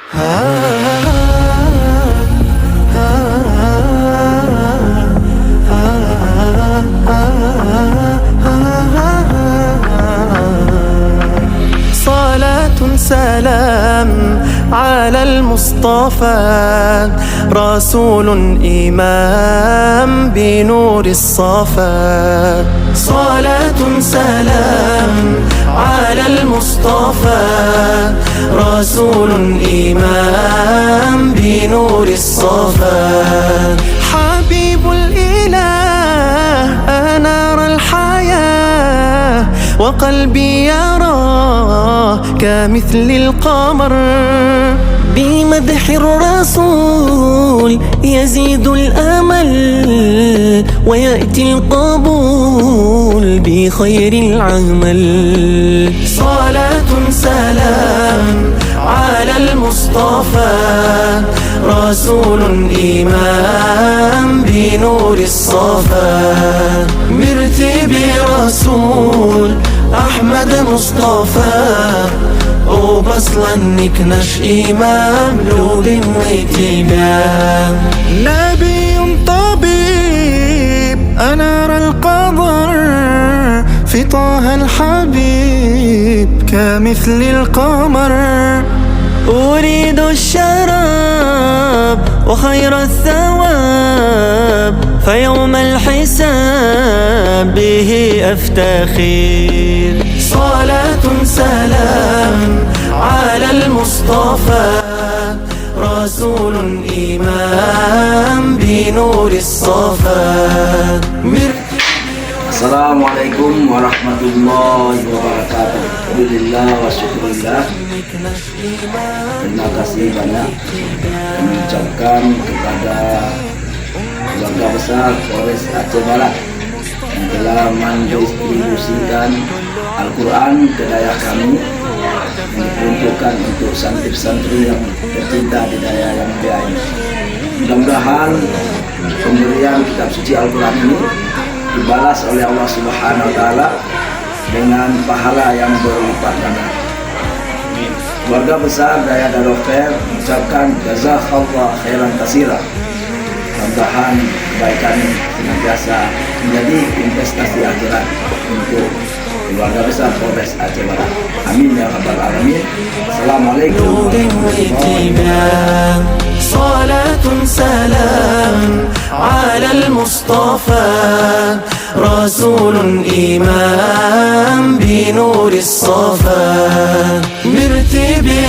صلاة سلام على المصطفى، رسول إمام بنور الصفا. صلاة سلام على المصطفى، رسول إمام بنور الصفا. حبيب الإله أنار الحياة، وقلبي يراه كمثل القمر. بمدح الرسول يزيد الأمل، ويأتي القبول بخير العمل. صلاة سلام على المصطفى، رسول إمام بنور الصفا. مرتبي رسول أحمد مصطفى، وبصلا نكنش إمام لولي ويتبان. نبي طبيب أنار القمر، في طه الحبيب كمثل القمر. أريد الشراب وخير الثواب، فيوم الحساب به أفتخر. صلاة سلام على المصطفى، رسول إمام بنور الصفا. Assalamualaikum warahmatullahi wabarakatuh. Alhamdulillah wa syukurillah. Terima kasih banyak mengucapkan kepada keluarga besar Polres Aceh Barat yang telah mendistribusikan Al-Quran ke daerah kami, yang diperuntukkan untuk santri-santri yang tercinta di daerah yang mulia ini. Mudah-mudahan pemberian kitab suci Al-Quran ini dibalas oleh Allah Subhanahu wa Ta'ala dengan pahala yang berlipat ganda. Keluarga besar Daya Darul Khair mengucapkan jazakallah khairan katsira. Mudah-mudahan kebaikan senantiasa menjadi investasi akhirat untuk keluarga besar Polres Aceh Barat. Amin ya rabbal alamin. Assalamualaikum warahmatullahi wabarakatuh. صلاة سلام على المصطفى، رسول إمام بنور الصفا. مرتبي